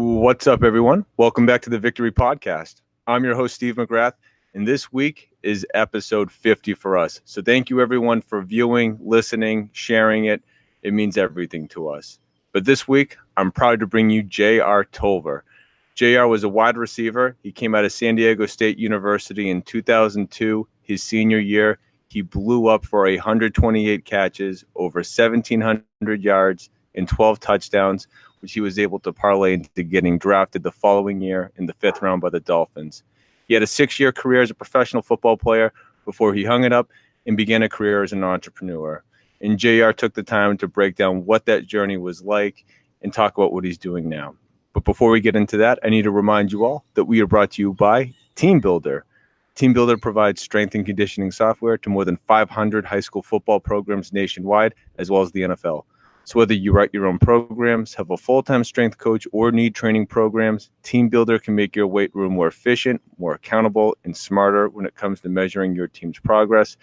What's up, everyone? Welcome back to the Victory Podcast. I'm your host, Steve McGrath, and this week is episode 50 for us. So thank you, everyone, for viewing, listening, sharing it. It means everything to us. But this week, I'm proud to bring you J.R. Tolver. J.R. was a wide receiver. He came out of San Diego State University in 2002. His senior year, he blew up for 128 catches, over 1,700 yards, and 12 touchdowns, which he was able to parlay into getting drafted the following year in the 5th round by the Dolphins. He had a 6-year career as a professional football player before he hung it up and began a career as an entrepreneur. And JR took the time to break down what that journey was like and talk about what he's doing now. But before we get into that, I need to remind you all that we are brought to you by Team Builder. Team Builder provides strength and conditioning software to more than 500 high school football programs nationwide, as well as the NFL. So whether you write your own programs, have a full-time strength coach, or need training programs, Team Builder can make your weight room more efficient, more accountable, and smarter when it comes to measuring your team's progress.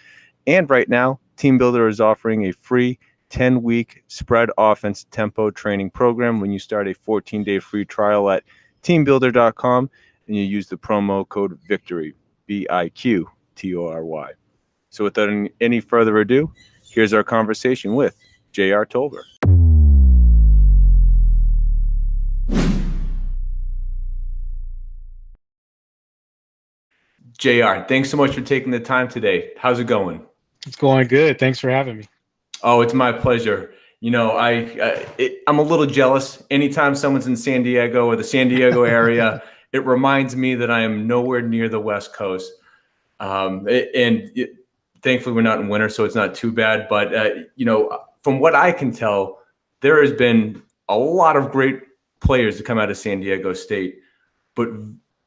And right now, Team Builder is offering a free 10-week spread offense tempo training program when you start a 14-day free trial at teambuilder.com and you use the promo code VIQTORY, vIQtory. So without any further ado, here's our conversation with J.R. Tolver. JR, thanks so much for taking the time today. How's it going? It's going good. Thanks for having me. Oh, it's my pleasure. You know, I'm a little jealous. Anytime someone's in San Diego or the San Diego area, it reminds me that I am nowhere near the West Coast. Thankfully, we're not in winter, so it's not too bad. But, from what I can tell, there has been a lot of great players to come out of San Diego State. But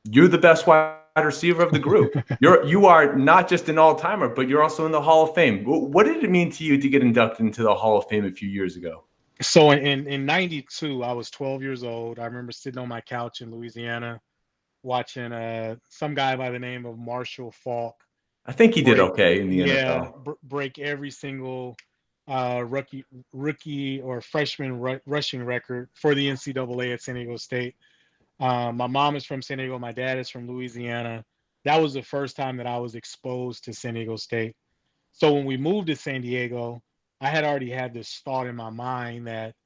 you're the best wide receiver of the group. You are not just an all-timer, but you're also in the Hall of Fame. What did it mean to you to get inducted into the Hall of Fame a few years ago? So in 92, I was 12 years old. I remember sitting on my couch in Louisiana watching some guy by the name of Marshall Faulk. I think he did okay in the NFL. Break every single rookie or freshman rushing record for the NCAA at San Diego State. My mom is from San Diego. My dad is from Louisiana. That was the first time that I was exposed to San Diego State. So when we moved to San Diego, I had already had this thought in my mind that,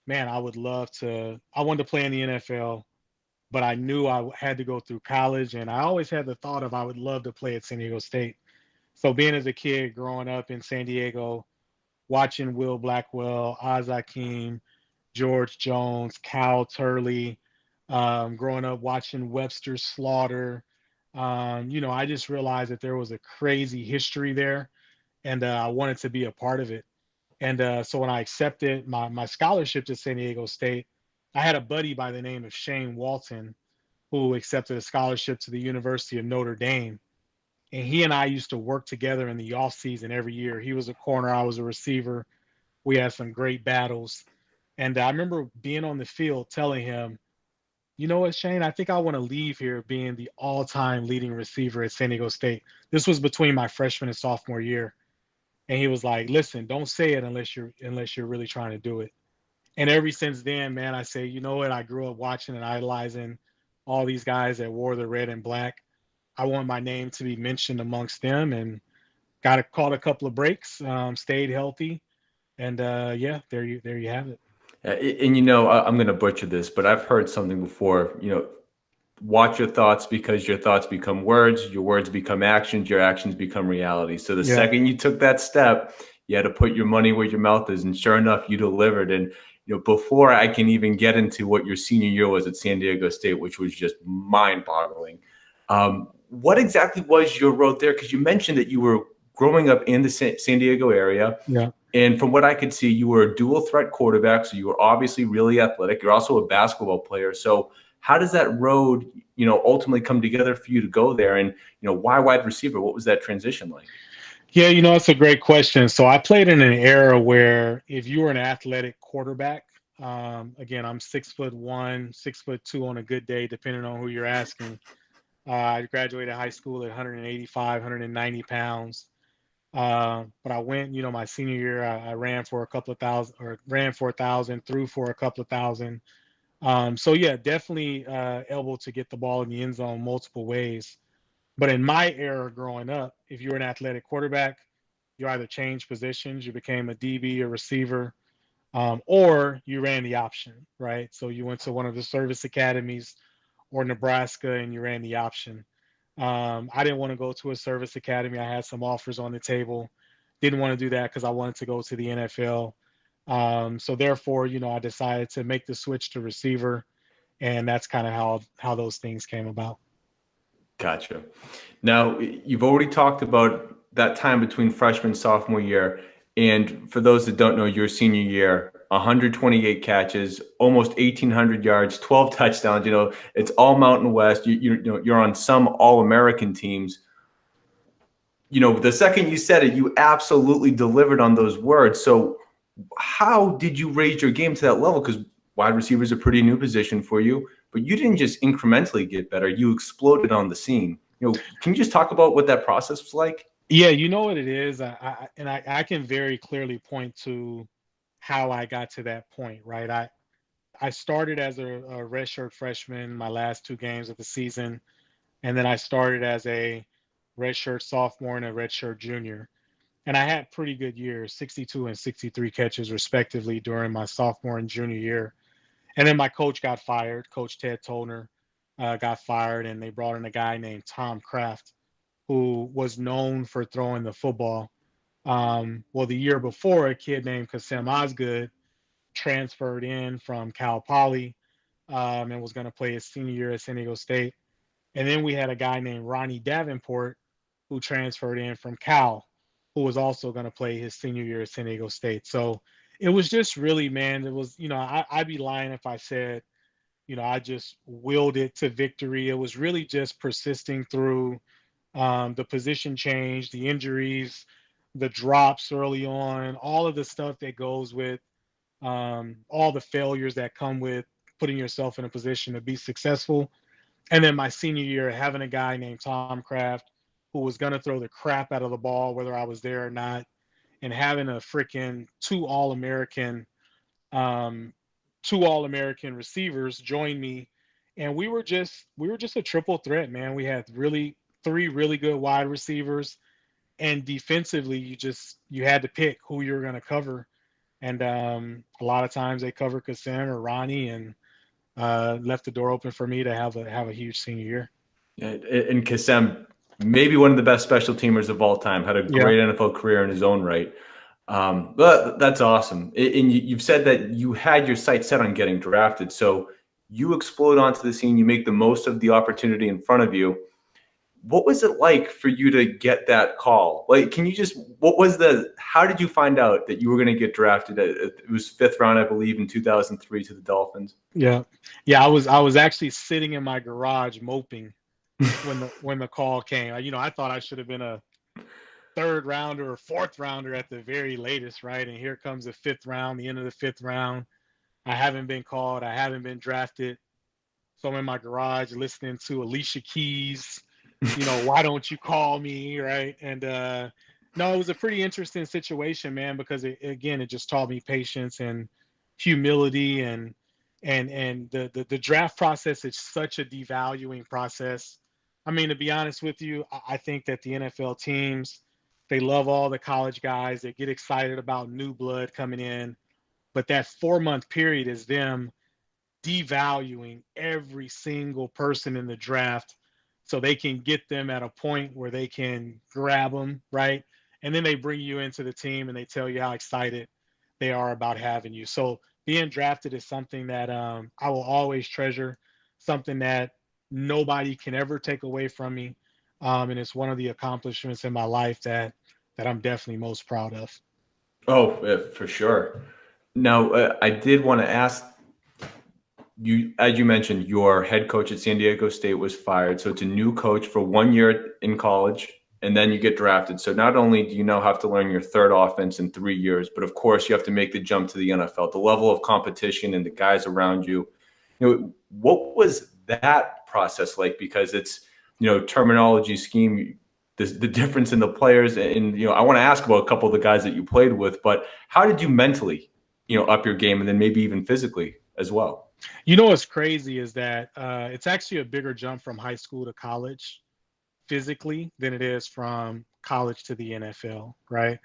man, I wanted to play in the NFL, but I knew I had to go through college. And I always had the thought of I would love to play at San Diego State. So being as a kid growing up in San Diego, watching Will Blackwell, Oz Hakeem, George Jones, Cal Turley, growing up watching Webster Slaughter, I just realized that there was a crazy history there, and I wanted to be a part of it. And so when I accepted my scholarship to San Diego State, I had a buddy by the name of Shane Walton who accepted a scholarship to the University of Notre Dame. And he and I used to work together in the off season every year. He was a corner, I was a receiver. We had some great battles. And I remember being on the field telling him, you know what, Shane, I think I want to leave here being the all-time leading receiver at San Diego State. This was between my freshman and sophomore year. And he was like, listen, don't say it unless you're really trying to do it. And ever since then, man, I say, you know what, I grew up watching and idolizing all these guys that wore the red and black. I want my name to be mentioned amongst them, and caught a couple of breaks, stayed healthy. And there you have it. And I'm going to butcher this, but I've heard something before, watch your thoughts because your thoughts become words, your words become actions, your actions become reality. So the second you took that step, you had to put your money where your mouth is. And sure enough, you delivered. And, before I can even get into what your senior year was at San Diego State, which was just mind boggling. What exactly was your road there? Because you mentioned that you were growing up in the San Diego area. Yeah. And from what I could see, you were a dual threat quarterback. So you were obviously really athletic. You're also a basketball player. So how does that road, ultimately come together for you to go there? And, why wide receiver? What was that transition like? Yeah, it's a great question. So I played in an era where if you were an athletic quarterback, again, I'm 6'1", 6'2" on a good day, depending on who you're asking. I graduated high school at 185, 190 pounds. But I went, my senior year, I ran for a couple of thousand, or ran for 1,000, threw for a couple of thousand. So yeah, definitely able to get the ball in the end zone multiple ways. But in my era growing up, if you were an athletic quarterback, you either changed positions, you became a DB or receiver, or you ran the option, right? So you went to one of the service academies or Nebraska and you ran the option. I didn't want to go to a service academy. I had some offers on the table. Didn't want to do that because I wanted to go to the NFL. So therefore, I decided to make the switch to receiver, and that's kind of how those things came about. Gotcha. Now, you've already talked about that time between freshman and sophomore year. And for those that don't know, your senior year, 128 catches, almost 1,800 yards, 12 touchdowns. It's all Mountain West. You're on some All-American teams. The second you said it, you absolutely delivered on those words. So how did you raise your game to that level? Because wide receiver is a pretty new position for you, but you didn't just incrementally get better. You exploded on the scene. Can you just talk about what that process was like? Yeah, you know what it is. I can very clearly point to how I got to that point, right? I started as a redshirt freshman my last two games of the season, and then I started as a redshirt sophomore and a redshirt junior. And I had pretty good years, 62 and 63 catches respectively during my sophomore and junior year. And then my coach got fired. Coach Ted Toner got fired, and they brought in a guy named Tom Kraft, who was known for throwing the football. Well, the year before, a kid named Kasem Osgood transferred in from Cal Poly and was going to play his senior year at San Diego State. And then we had a guy named Ronnie Davenport who transferred in from Cal, who was also going to play his senior year at San Diego State. So it was just really, man, it was, I'd be lying if I said, I just willed it to victory. It was really just persisting through the position change, the injuries, the drops early on, all of the stuff that goes with all the failures that come with putting yourself in a position to be successful. And then my senior year, having a guy named Tom Kraft who was going to throw the crap out of the ball, whether I was there or not, and having a freaking um, two All-American receivers join me, and we were just a triple threat, man. We had three really good wide receivers, and defensively, you had to pick who you were going to cover, and a lot of times they covered Kasem or Ronnie, and left the door open for me to have a huge senior year. Yeah, and Kasem, maybe one of the best special teamers of all time, had a Yeah. great NFL career in his own right. But that's awesome. And you've said that you had your sights set on getting drafted. So you explode onto the scene. You make the most of the opportunity in front of you. What was it like for you to get that call? Like, how did you find out that you were going to get drafted? It was fifth round, I believe, in 2003 to the Dolphins. Yeah. Yeah. I was actually sitting in my garage moping when the call came. I thought I should have been a third rounder or fourth rounder at the very latest, right? And here comes the fifth round, the end of the fifth round. I haven't been called. I haven't been drafted. So I'm in my garage listening to Alicia Keys, why don't you call me, right? And no, it was a pretty interesting situation, man, because it just taught me patience and humility, and the draft process is such a devaluing process. I mean, to be honest with you, I think that the NFL teams, they love all the college guys. They get excited about new blood coming in, but that 4-month period is them devaluing every single person in the draft so they can get them at a point where they can grab them, right? And then they bring you into the team and they tell you how excited they are about having you. So being drafted is something that I will always treasure, something that nobody can ever take away from me. And it's one of the accomplishments in my life that I'm definitely most proud of. Oh, yeah, for sure. Now, I did want to ask you, as you mentioned, your head coach at San Diego State was fired. So it's a new coach for 1 year in college, and then you get drafted. So not only do you now have to learn your third offense in 3 years, but of course you have to make the jump to the NFL. The level of competition and the guys around you. What was that process like? Because it's, terminology, scheme, the difference in the players. And, I want to ask about a couple of the guys that you played with, but how did you mentally, up your game and then maybe even physically as well? You know what's crazy is that it's actually a bigger jump from high school to college physically than it is from college to the NFL, right?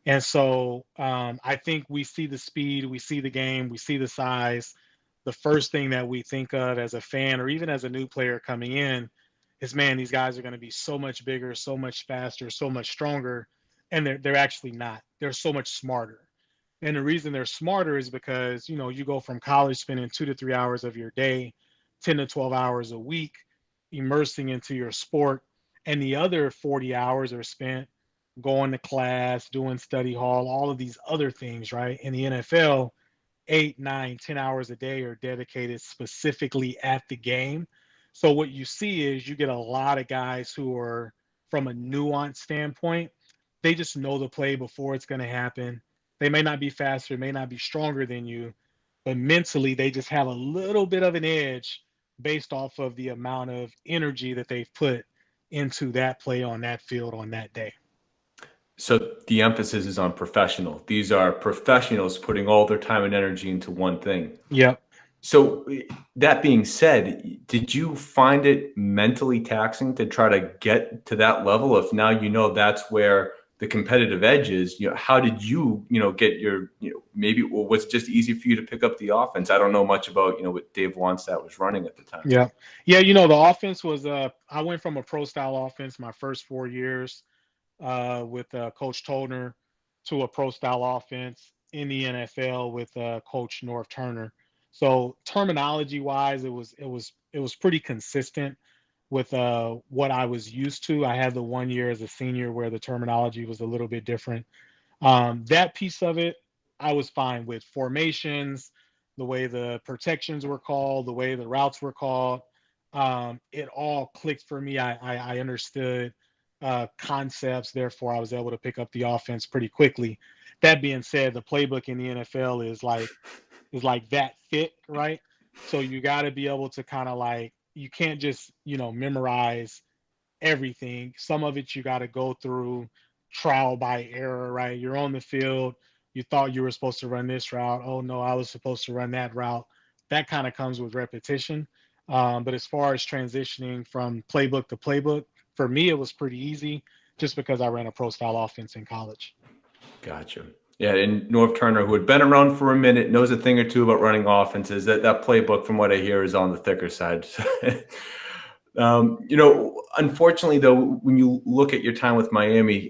And so I think we see the speed, we see the game, we see the size. The first thing that we think of as a fan or even as a new player coming in is, man, these guys are going to be so much bigger, so much faster, so much stronger. And they're actually not. They're so much smarter. And the reason they're smarter is because, you go from college spending 2 to 3 hours of your day, 10 to 12 hours a week, immersing into your sport. And the other 40 hours are spent going to class, doing study hall, all of these other things, right? In the NFL, 8, 9, 10 hours a day are dedicated specifically at the game. So what you see is you get a lot of guys who are, from a nuance standpoint, they just know the play before it's going to happen. They may not be faster, may not be stronger than you, but mentally they just have a little bit of an edge based off of the amount of energy that they've put into that play on that field on that day. So the emphasis is on professional. These are professionals putting all their time and energy into one thing. Yep. So that being said, did you find it mentally taxing to try to get to that level? If now that's where the competitive edge is, how did you, get your, maybe was it just easy for you to pick up the offense? I don't know much about, what Dave Wannstedt was running at the time. Yeah. Yeah. The offense was, I went from a pro style offense my first 4 years with Coach Tolner to a pro style offense in the NFL with Coach North Turner. So terminology wise, it was pretty consistent with what I was used to. I had the 1 year as a senior where the terminology was a little bit different. That piece of it, I was fine with formations, the way the protections were called, the way the routes were called. It all clicked for me. I understood concepts. Therefore, I was able to pick up the offense pretty quickly. That being said, the playbook in the NFL is like that thick, right? So you got to be able to kind of like, you can't just memorize everything. Some of it you got to go through trial by error, right? You're on the field. You thought you were supposed to run this route. Oh, no, I was supposed to run that route. That kind of comes with repetition. But as far as transitioning from playbook to playbook, for me, it was pretty easy just because I ran a pro style offense in college. Gotcha. Yeah, and North Turner, who had been around for a minute, knows a thing or two about running offenses. That playbook, from what I hear, is on the thicker side. Unfortunately, though, when you look at your time with Miami,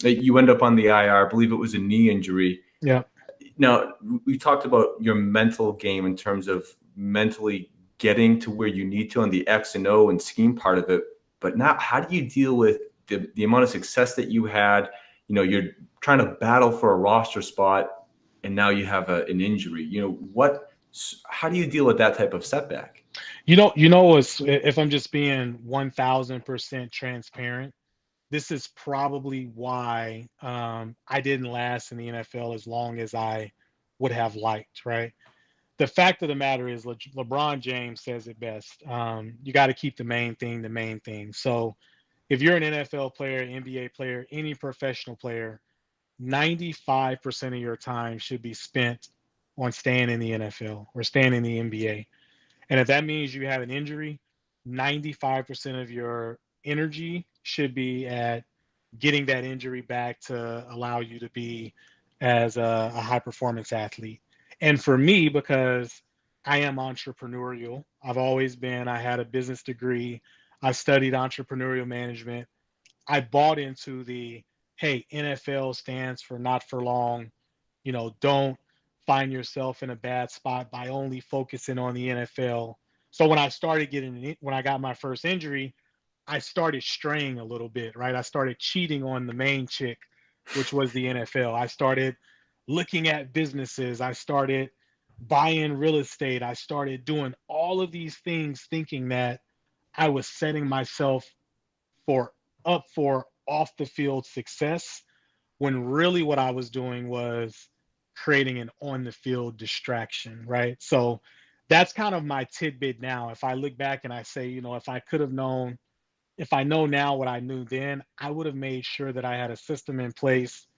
you end up on the IR. I believe it was a knee injury. Yeah. Now, we talked about your mental game in terms of mentally getting to where you need to on the X and O and scheme part of it. But now, how do you deal with the amount of success that you had? You're trying to battle for a roster spot, and now you have an injury. How do you deal with that type of setback? If I'm just being 1000% transparent, this is probably why I didn't last in the NFL as long as I would have liked, right? The fact of the matter is, LeBron James says it best. You got to keep the main thing the main thing. So if you're an NFL player, NBA player, any professional player, 95% of your time should be spent on staying in the NFL or staying in the NBA. And if that means you have an injury, 95% of your energy should be at getting that injury back to allow you to be as a high performance athlete. And for me, because I am entrepreneurial, I've always been, I had a business degree, I studied entrepreneurial management. I bought into the, hey, NFL stands for not for long. Don't find yourself in a bad spot by only focusing on the NFL. So when I got my first injury, I started straying a little bit, right? I started cheating on the main chick, which was the NFL. I started looking at businesses. I started buying real estate. I started doing all of these things thinking that I was setting myself for for off the field success, when really what I was doing was creating an on the field distraction, right? So that's kind of my tidbit now. If I look back and I say, if I know now what I knew then, I would have made sure that I had a system in place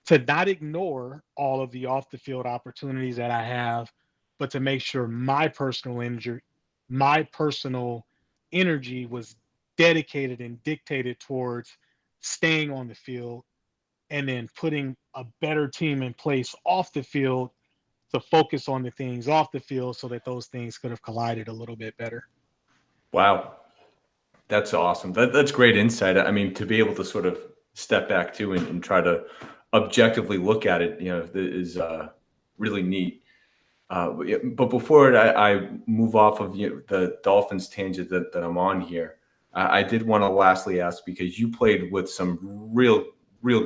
to not ignore all of the off the field opportunities that I have, but to make sure my personal energy was dedicated and dictated towards staying on the field and then putting a better team in place off the field to focus on the things off the field so that those things could have collided a little bit better. Wow. That's awesome. That's great insight. I mean, to be able to sort of step back too and try to objectively look at it, is really neat. But before I move off of the Dolphins tangent that I'm on here, I did want to lastly ask, because you played with some real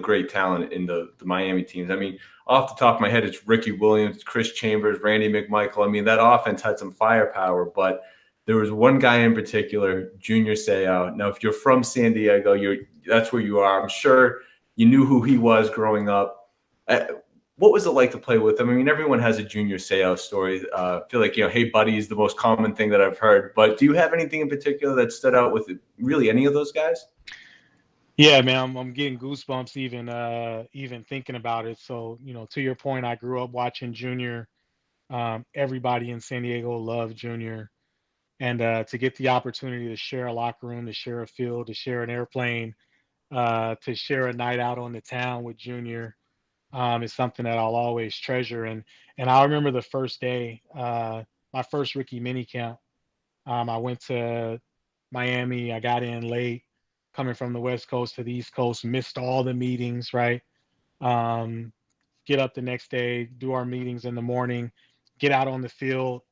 great talent in the Miami teams. I mean, off the top of my head, it's Ricky Williams, Chris Chambers, Randy McMichael. I mean, that offense had some firepower, but there was one guy in particular, Junior Seau. Now, if you're from San Diego, that's where you are. I'm sure you knew who he was growing up. What was it like to play with him? I mean, everyone has a Junior Seau story. I feel like, hey, buddy is the most common thing that I've heard. But do you have anything in particular that stood out with really any of those guys? Yeah, man, I'm getting goosebumps even thinking about it. So, to your point, I grew up watching Junior. Everybody in San Diego loved Junior. And to get the opportunity to share a locker room, to share a field, to share an airplane, to share a night out on the town with Junior, is something that I'll always treasure. And I remember the first day, my first rookie mini camp. I went to Miami. I got in late, coming from the West Coast to the East Coast, missed all the meetings, right? Um, get up the next day, do our meetings in the morning, get out on the field,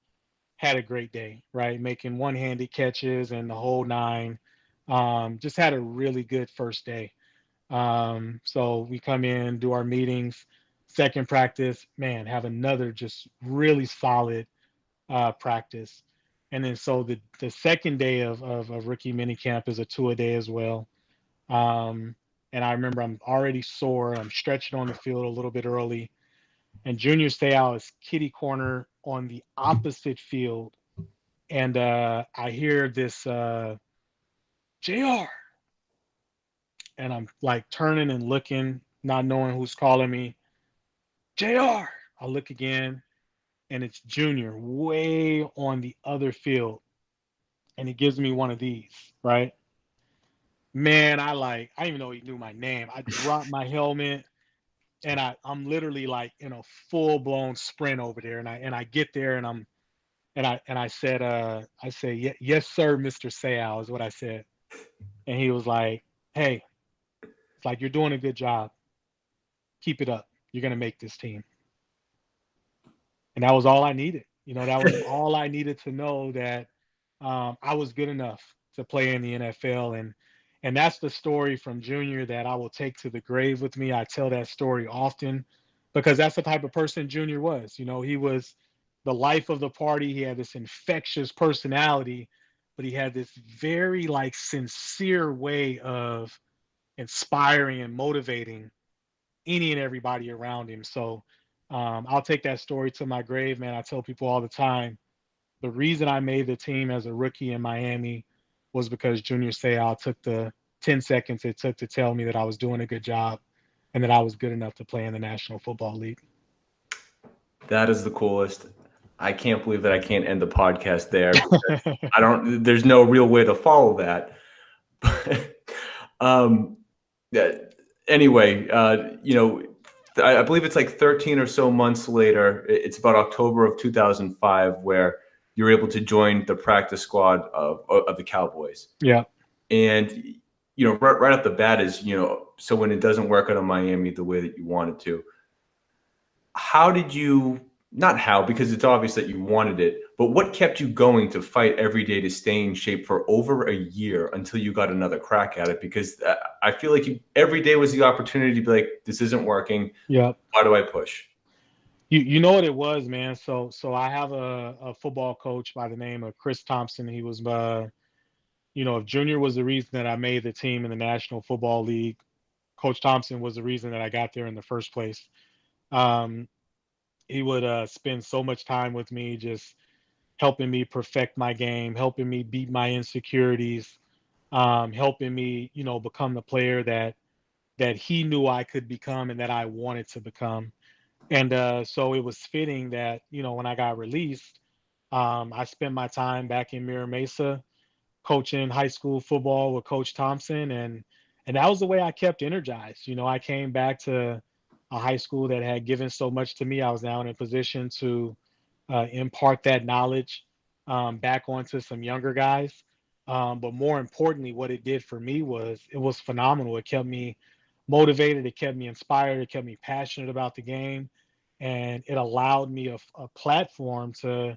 had a great day, right? Making one-handed catches and the whole nine. Just had a really good first day. So we come in, do our meetings, second practice, man, have another just really solid practice. And then so the second day of rookie minicamp is a two-a-day as well. Um, and I remember I'm already sore. I'm stretching on the field a little bit early. And Junior Seau is kitty corner on the opposite field. And I hear this JR. And I'm like turning and looking, not knowing who's calling me. JR. I look again, and it's Junior way on the other field. And he gives me one of these, right? Man, I didn't even know he knew my name. I dropped my helmet and I'm literally like in a full blown sprint over there. And I get there and I said, yes, sir, Mr. Seau is what I said. And he was like, hey, it's like, you're doing a good job. Keep it up. You're gonna make this team. And that was all I needed. That was all I needed to know, that I was good enough to play in the NFL. And that's the story from Junior that I will take to the grave with me. I tell that story often because that's the type of person Junior was. He was the life of the party. He had this infectious personality, but he had this very like sincere way of inspiring and motivating any and everybody around him. So I'll take that story to my grave, man. I tell people all the time, the reason I made the team as a rookie in Miami was because Junior Seau took the 10 seconds it took to tell me that I was doing a good job and that I was good enough to play in the National Football League. That is the coolest. I can't believe that I can't end the podcast there. There's no real way to follow that. Yeah, anyway, I believe it's like 13 or so months later. It's about October of 2005 where you're able to join the practice squad of the Cowboys. Yeah. And, right off the bat is, so when it doesn't work out in Miami the way that you wanted to, not how, because it's obvious that you wanted it, but what kept you going to fight every day to stay in shape for over a year until you got another crack at it? Because I feel like every day was the opportunity to be like, this isn't working. Yeah. Why do I push? You know what it was, man. So I have a football coach by the name of Chris Thompson. He was, if Junior was the reason that I made the team in the National Football League, Coach Thompson was the reason that I got there in the first place. He would spend so much time with me, just helping me perfect my game, helping me beat my insecurities, helping me, become the player that he knew I could become and that I wanted to become. And so it was fitting that, when I got released, I spent my time back in Mira Mesa coaching high school football with Coach Thompson, and that was the way I kept energized. I came back to a high school that had given so much to me. I was now in a position to impart that knowledge back onto some younger guys. But more importantly, what it did for me was it was phenomenal. It kept me motivated, it kept me inspired, it kept me passionate about the game, and it allowed me a platform to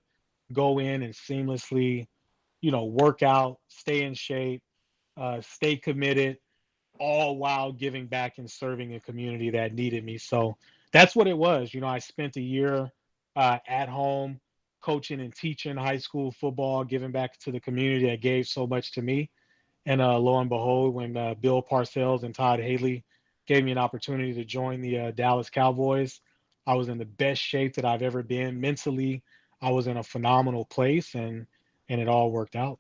go in and seamlessly, work out, stay in shape, stay committed, all while giving back and serving a community that needed me. So that's what it was. I spent a year at home coaching and teaching high school football, giving back to the community that gave so much to me. And lo and behold, when Bill Parcells and Todd Haley gave me an opportunity to join the Dallas Cowboys, I was in the best shape that I've ever been mentally. I was in a phenomenal place, and it all worked out.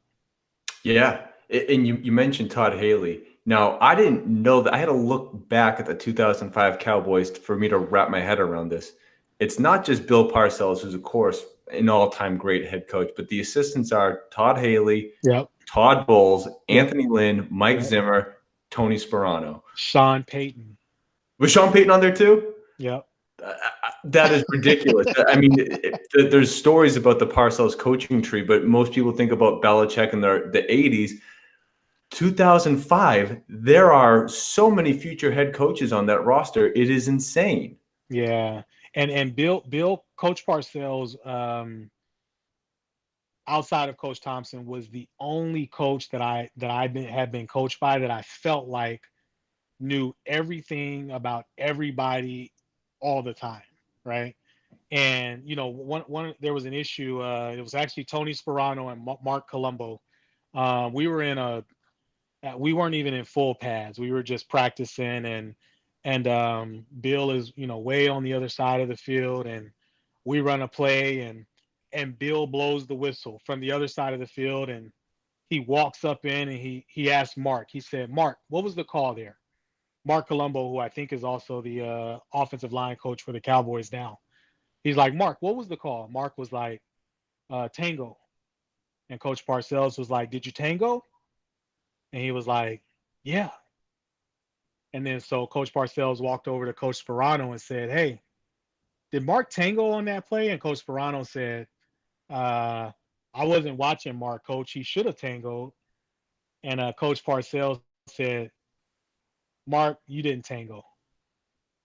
Yeah. And you mentioned Todd Haley. Now, I didn't know that. I had to look back at the 2005 Cowboys for me to wrap my head around this. It's not just Bill Parcells, who's, of course, an all-time great head coach, but the assistants are Todd Haley, Yep. Todd Bowles, Yep. Anthony Lynn, Mike Yep. Zimmer, Tony Sperano. Sean Payton. Was Sean Payton on there too? Yep. That is ridiculous. I mean, there's stories about the Parcells coaching tree, but most people think about Belichick in the 80s. 2005, there are so many future head coaches on that roster. It is insane. Yeah. And Coach Parcells, outside of Coach Thompson, was the only coach that had been coached by that I felt like knew everything about everybody all the time, right? And one there was an issue. It was actually Tony Sperano and Mark Colombo. We were in we weren't even in full pads. We were just practicing, and Bill is way on the other side of the field, and we run a play, and Bill blows the whistle from the other side of the field, and he walks up in and he asked Mark. He said, "Mark, what was the call there?" Mark Colombo, who I think is also the offensive line coach for the Cowboys now. He's like, "Mark, what was the call?" Mark was like, "Tango." And Coach Parcells was like, "Did you tango?" And he was like, "Yeah." And then so Coach Parcells walked over to Coach Sperano and said, "Hey, did Mark tango on that play?" And Coach Sperano said, "I wasn't watching Mark, Coach. He should have tangoed." And Coach Parcells said, "Mark, you didn't tango.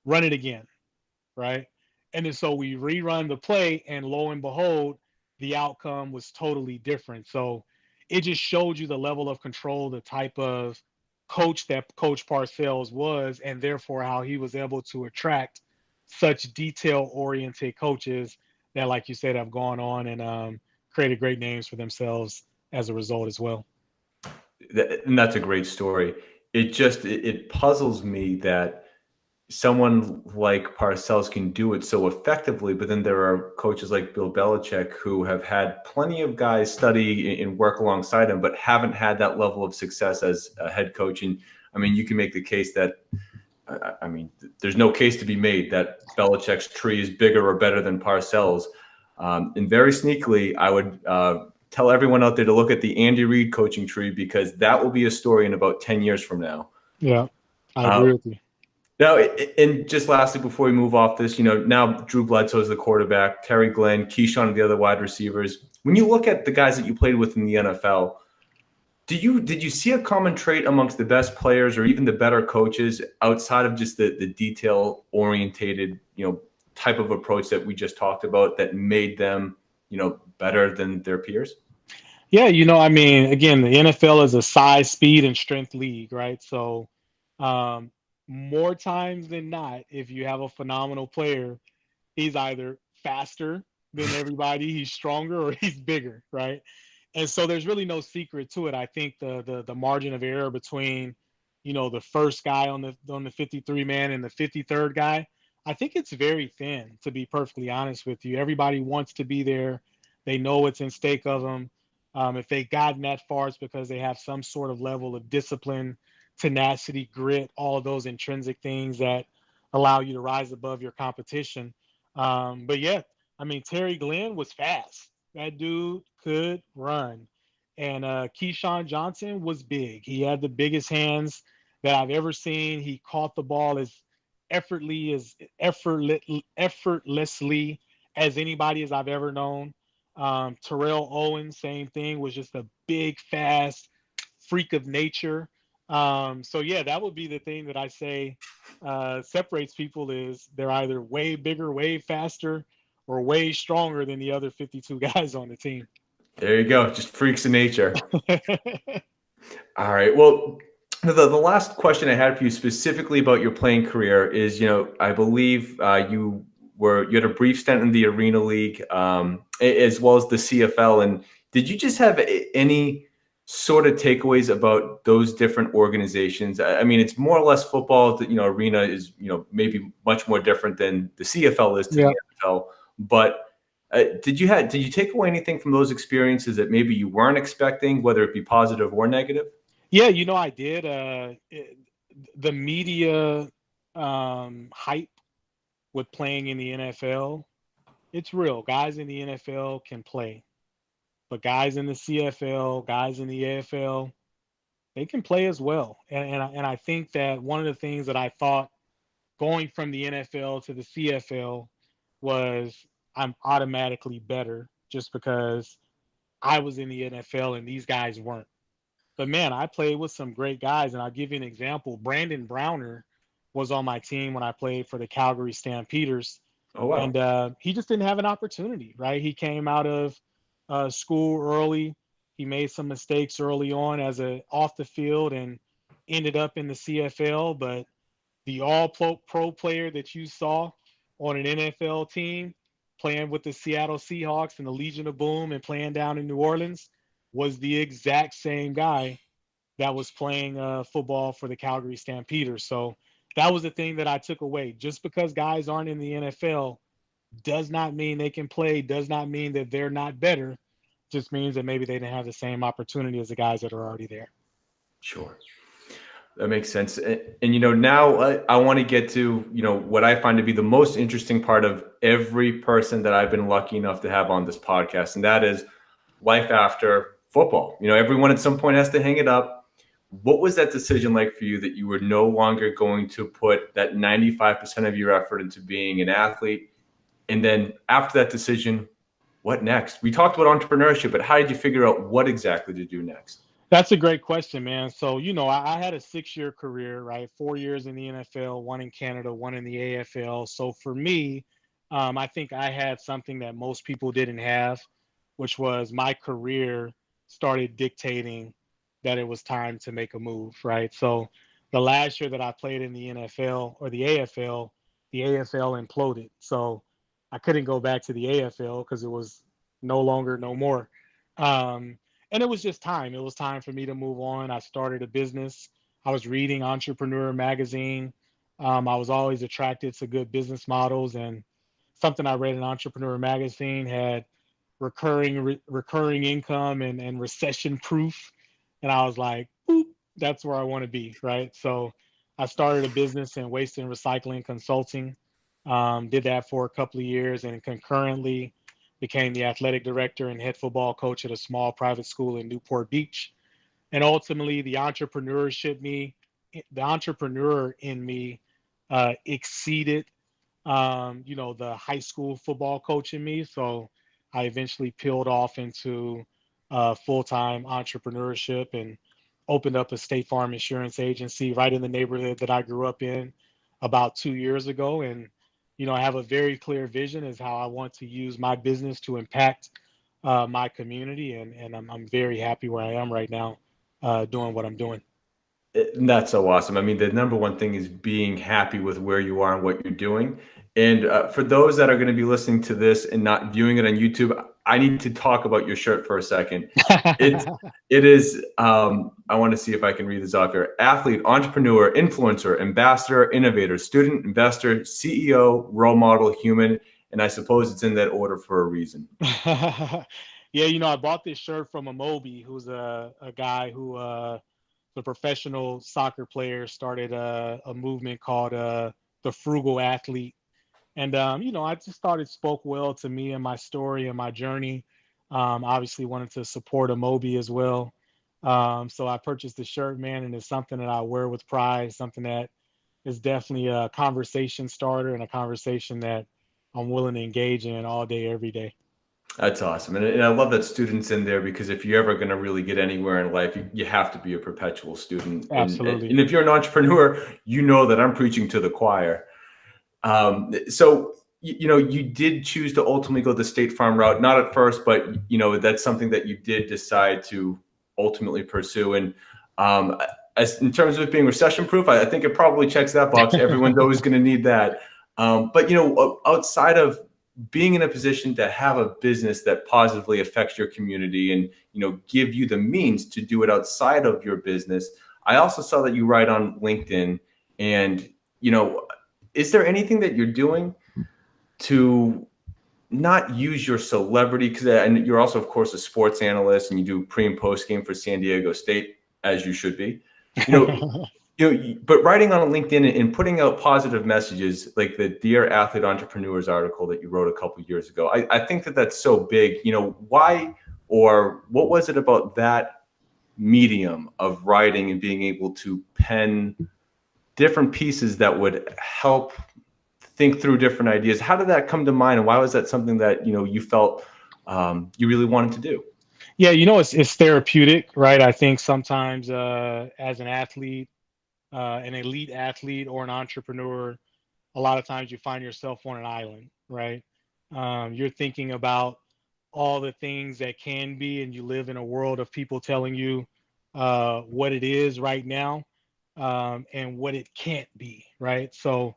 Run it again." Right? And then so we rerun the play, and lo and behold, the outcome was totally different. So it just showed you the level of control, the type of coach that Coach Parcells was, and therefore how he was able to attract such detail-oriented coaches that, like you said, have gone on and created great names for themselves as a result as well. And that's a great story. It puzzles me that someone like Parcells can do it so effectively, but then there are coaches like Bill Belichick who have had plenty of guys study and work alongside him, but haven't had that level of success as a head coach. And I mean, you can make the case that, I mean, there's no case to be made that Belichick's tree is bigger or better than Parcells. And very sneakily, I would tell everyone out there to look at the Andy Reid coaching tree, because that will be a story in about 10 years from now. Yeah, I agree with you. Now, and just lastly, before we move off this, now Drew Bledsoe is the quarterback, Terry Glenn, Keyshawn are the other wide receivers. When you look at the guys that you played with in the NFL, did you see a common trait amongst the best players or even the better coaches outside of just the detail-orientated, type of approach that we just talked about that made them, better than their peers? Yeah, I mean, again, the NFL is a size, speed, and strength league, right? So, um, more times than not, if you have a phenomenal player, he's either faster than everybody, he's stronger, or he's bigger, right? And so there's really no secret to it. I think the margin of error between, the first guy on the 53 man and the 53rd guy, I think it's very thin, to be perfectly honest with you. Everybody wants to be there. They know what's in stake of them. If they gotten that far, it's because they have some sort of level of discipline, tenacity, grit, all of those intrinsic things that allow you to rise above your competition. But yeah, I mean, Terry Glenn was fast. That dude could run. And Keyshawn Johnson was big. He had the biggest hands that I've ever seen. He caught the ball effortlessly as anybody as I've ever known. Terrell Owens, same thing, was just a big, fast freak of nature. So yeah, that would be the thing that I say separates people is they're either way bigger, way faster, or way stronger than the other 52 guys on the team. There you go. Just freaks of nature. All right. Well, the last question I had for you specifically about your playing career is, I believe you had a brief stint in the Arena League, as well as the CFL. And did you just have any sort of takeaways about those different organizations? I mean, it's more or less football. That Arena is maybe much more different than the CFL is to the NFL. But did you take away anything from those experiences that maybe you weren't expecting, whether it be positive or negative? Yeah, I did. The media hype with playing in the NFL, it's real. Guys in the NFL can play, but guys in the CFL, guys in the AFL, they can play as well. And I think that one of the things that I thought going from the NFL to the CFL was I'm automatically better just because I was in the NFL and these guys weren't. But man, I played with some great guys, and I'll give you an example. Brandon Browner was on my team when I played for the Calgary Stampeders, Oh, wow. and he just didn't have an opportunity. Right, he came out of school early. He made some mistakes early on as a off the field, and ended up in the CFL. But the all pro player that you saw on an NFL team playing with the Seattle Seahawks and the Legion of Boom and playing down in New Orleans was the exact same guy that was playing football for the Calgary Stampeders. So that was the thing that I took away. Just because guys aren't in the NFL does not mean they can play, does not mean that they're not better. Just means that maybe they didn't have the same opportunity as the guys that are already there. Sure. That makes sense. And now I want to get to, what I find to be the most interesting part of every person that I've been lucky enough to have on this podcast, and that is life after football. Everyone at some point has to hang it up. What was that decision like for you that you were no longer going to put that 95% of your effort into being an athlete? And then after that decision, what next? We talked about entrepreneurship, but how did you figure out what exactly to do next? That's a great question, man. So, I had a 6-year career, right? 4 years in the NFL, one in Canada, one in the AFL. So for me, I think I had something that most people didn't have, which was my career started dictating that it was time to make a move, right? So the last year that I played in the NFL or the AFL imploded. So I couldn't go back to the AFL because it was no longer, no more. Um, and it was just time. It was time for me to move on. I started a business. I was reading Entrepreneur magazine. I was always attracted to good business models, and something I read in Entrepreneur magazine had recurring income and recession proof. And I was like, boop, that's where I want to be, right? So I started a business in waste and recycling consulting. Did that for a couple of years, and concurrently became the athletic director and head football coach at a small private school in Newport Beach. And ultimately, the entrepreneur in me exceeded, the high school football coach in me. So I eventually peeled off into full-time entrepreneurship and opened up a State Farm insurance agency right in the neighborhood that I grew up in about 2 years ago. And I have a very clear vision as how I want to use my business to impact my community, and I'm very happy where I am right now, doing what I'm doing. That's so awesome. I mean, the number one thing is being happy with where you are and what you're doing. And for those that are going to be listening to this and not viewing it on YouTube, I need to talk about your shirt for a second. It is. I want to see if I can read this off here: athlete, entrepreneur, influencer, ambassador, innovator, student, investor, CEO, role model, human. And I suppose it's in that order for a reason. Yeah, I bought this shirt from Amobi, who's a guy who the professional soccer player started a movement called the Frugal Athlete, And I just thought it spoke well to me and my story and my journey. Obviously wanted to support Amobi as well. So I purchased the shirt, man, and it's something that I wear with pride, something that is definitely a conversation starter and a conversation that I'm willing to engage in all day, every day. That's awesome. And I love that student's in there, because if you're ever going to really get anywhere in life, you have to be a perpetual student. Absolutely. And if you're an entrepreneur, you know that I'm preaching to the choir. So, you did choose to ultimately go the State Farm route, not at first, but, that's something that you did decide to ultimately pursue. And as in terms of it being recession proof, I think it probably checks that box. Everyone's always going to need that. But, outside of being in a position to have a business that positively affects your community and, give you the means to do it outside of your business, I also saw that you write on LinkedIn. And, is there anything that you're doing to not use your celebrity? Because you're also, of course, a sports analyst, and you do pre and post game for San Diego State, as you should be. But writing on LinkedIn and putting out positive messages, like the Dear Athlete Entrepreneurs article that you wrote a couple of years ago, I think that that's so big. Why, or what was it about that medium of writing and being able to pen different pieces that would help think through different ideas? How did that come to mind, and why was that something that you felt you really wanted to do? Yeah, it's therapeutic, right? I think sometimes as an athlete, an elite athlete or an entrepreneur, a lot of times you find yourself on an island, right? You're thinking about all the things that can be, and you live in a world of people telling you what it is right now, and what it can't be, right? So,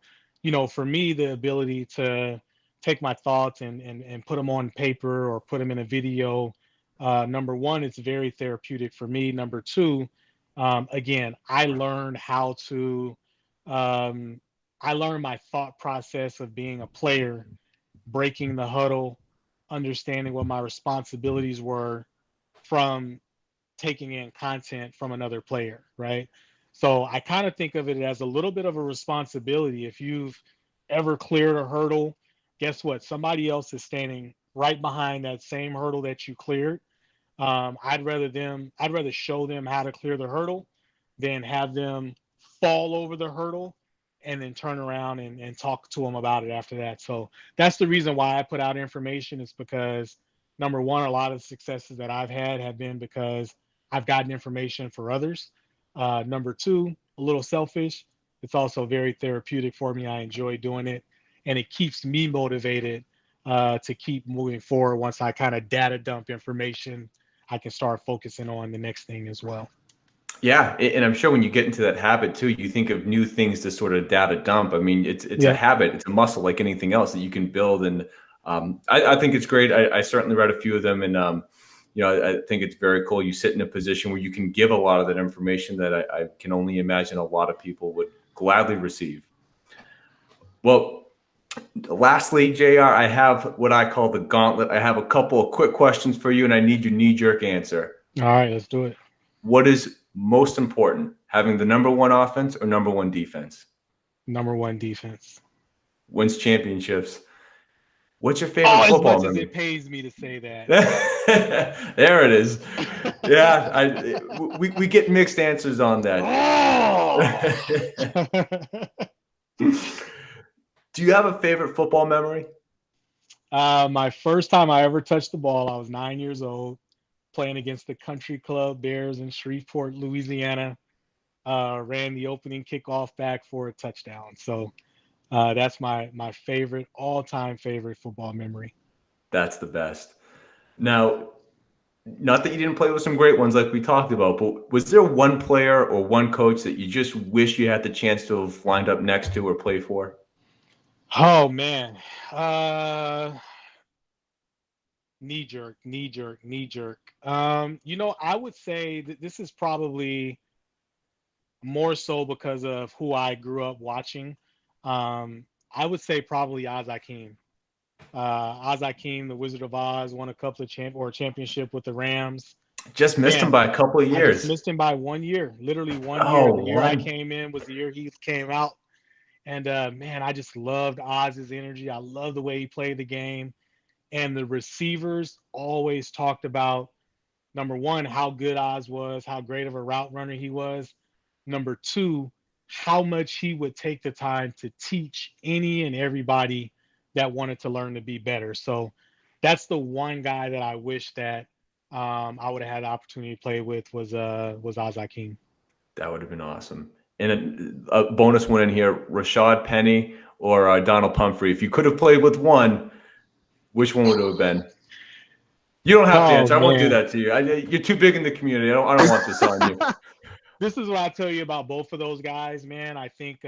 for me, the ability to take my thoughts and put them on paper or put them in a video, number one, it's very therapeutic for me. Number two, again, um, I learned my thought process of being a player, breaking the huddle, understanding what my responsibilities were from taking in content from another player, right? So I kind of think of it as a little bit of a responsibility. If you've ever cleared a hurdle, guess what? Somebody else is standing right behind that same hurdle that you cleared. I'd rather show them how to clear the hurdle than have them fall over the hurdle and then turn around and talk to them about it after that. So that's the reason why I put out information, is because number one, a lot of the successes that I've had have been because I've gotten information for others. Number two, a little selfish. It's also very therapeutic for me. I enjoy doing it, and it keeps me motivated to keep moving forward. Once I kind of data dump information, I can start focusing on the next thing as well. Yeah, and I'm sure when you get into that habit too, you think of new things to sort of data dump. I mean, it's a Yeah. habit, it's a muscle like anything else that you can build. And I think it's great. I certainly read a few of them, and I think it's very cool. You sit in a position where you can give a lot of that information that I can only imagine a lot of people would gladly receive. Well, lastly, JR, I have what I call the gauntlet. I have a couple of quick questions for you, and I need your knee-jerk answer. All right, let's do it. What is most important, having the number one offense or number one defense? Number one defense. Wins championships. What's your favorite As football much as memory? it pays me to say that. There it is. Yeah, we get mixed answers on that. Do you have a favorite football memory? My first time I ever touched the ball, I was 9 years old, playing against the Country Club Bears in Shreveport, Louisiana. Ran the opening kickoff back for a touchdown. So that's my favorite, all-time favorite football memory. That's the best. Now, not that you didn't play with some great ones like we talked about, but was there one player or one coach that you just wish you had the chance to have lined up next to or play for? Oh man. Knee jerk. I would say that this is probably more so because of who I grew up watching. I would say probably Oz Hakeem. Oz Hakeem, the Wizard of Oz, won a couple of championship with the Rams. Just missed him by a couple of I just years. missed him by 1 year, literally 1 year. Oh, The year I came in was the year he came out, And man, I just loved Oz's energy. I love the way he played the game. And the receivers always talked about, number one, how good Oz was, how great of a route runner he was. Number two, how much he would take the time to teach any and everybody that wanted to learn to be better. So that's the one guy that I wish that I would have had the opportunity to play with was Oz Hakeem. That would have been awesome. And a bonus one in here: Rashad Penny or Donald Pumphrey. If you could have played with one, which one would it have been? You don't have to Oh answer. I won't do man, that to you. You're too big in the community. I don't want this on you. this is what I tell you about both of those guys, man. I think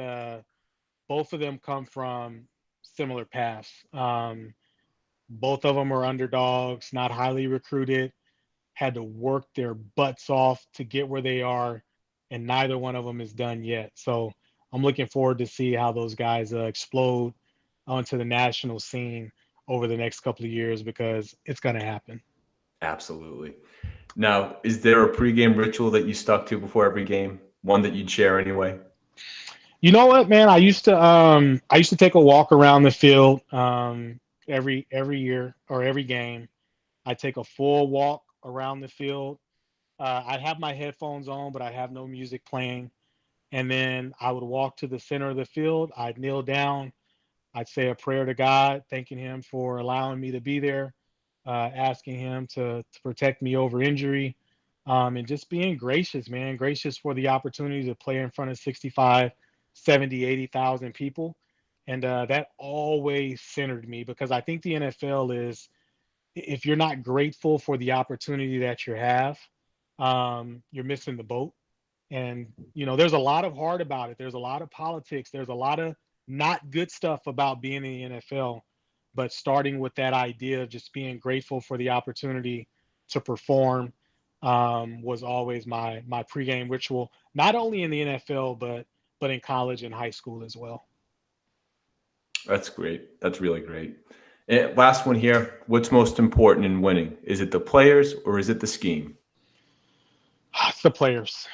both of them come from similar paths. Both of them are underdogs, not highly recruited, had to work their butts off to get where they are, and neither one of them is done yet. So I'm looking forward to see how those guys explode onto the national scene over the next couple of years, because it's going to happen. Absolutely. Now, is there a pregame ritual that you stuck to before every game? One that you'd share anyway? You know what, man? I used to take a walk around the field every year or every game. I take a full walk around the field. I'd have my headphones on, but I have no music playing. And then I would walk to the center of the field. I'd kneel down. I'd say a prayer to God, thanking Him for allowing me to be there, asking Him to protect me over injury, and just being gracious, man, gracious for the opportunity to play in front of 65, 70, 80,000 people. And that always centered me, because I think the NFL is, if you're not grateful for the opportunity that you have, you're missing the boat. And, there's a lot of hard about it. There's a lot of politics. There's a lot of not good stuff about being in the NFL. But starting with that idea of just being grateful for the opportunity to perform was always my pregame ritual, not only in the NFL, but in college and high school as well. That's great. That's really great. And last one here. What's most important in winning? Is it the players or is it the scheme? It's the players.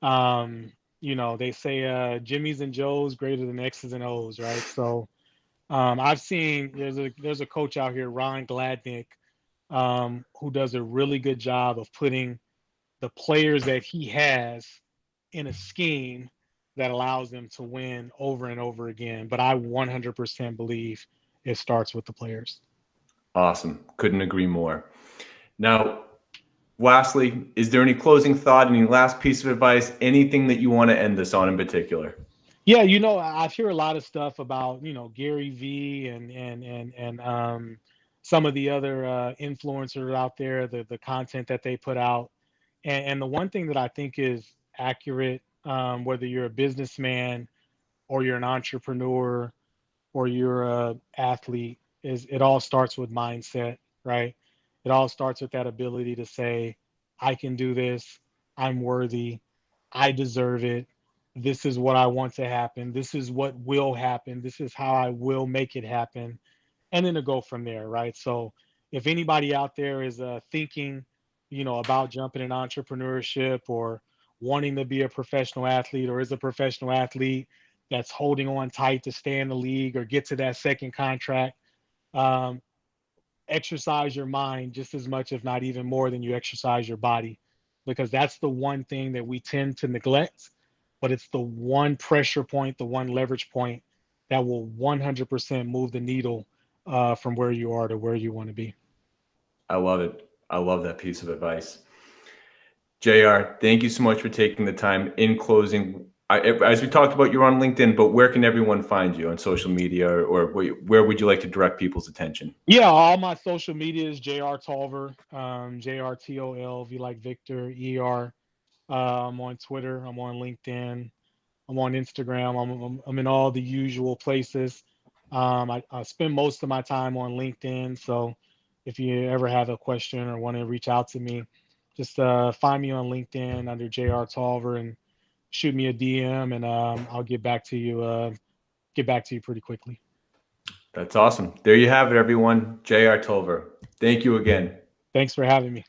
They say Jimmys and Joes greater than X's and O's, right? So I've seen there's a coach out here, Ron Gladnick, who does a really good job of putting the players that he has in a scheme that allows them to win over and over again. But I 100% believe it starts with the players. Awesome. Couldn't agree more. Now, lastly, is there any closing thought, any last piece of advice, anything that you want to end this on in particular? Yeah, I hear a lot of stuff about, Gary V and some of the other influencers out there, the content that they put out. And the one thing that I think is accurate, whether you're a businessman or you're an entrepreneur or you're a athlete, is it all starts with mindset, right? It all starts with that ability to say, I can do this, I'm worthy, I deserve it. This is what I want to happen. This is what will happen. This is how I will make it happen. And then to go from there, right? So if anybody out there is thinking, about jumping in entrepreneurship or wanting to be a professional athlete, or is a professional athlete that's holding on tight to stay in the league or get to that second contract, um, exercise your mind just as much, if not even more, than you exercise your body, because that's the one thing that we tend to neglect, but it's the one pressure point, the one leverage point that will 100% move the needle from where you are to where you want to be. I love it. I love that piece of advice. JR, thank you so much for taking the time. In closing, as we talked about, you're on LinkedIn, but where can everyone find you on social media, or where would you like to direct people's attention? Yeah, all my social media is JR Tolver, JRTOL, like Victor, ER. I'm on Twitter, I'm on LinkedIn, I'm on Instagram, I'm in all the usual places. I spend most of my time on LinkedIn. So if you ever have a question or want to reach out to me, just find me on LinkedIn under JR Tolver and shoot me a DM, and I'll get back to you. Get back to you pretty quickly. That's awesome. There you have it, everyone. JR Tolver. Thank you again. Thanks for having me.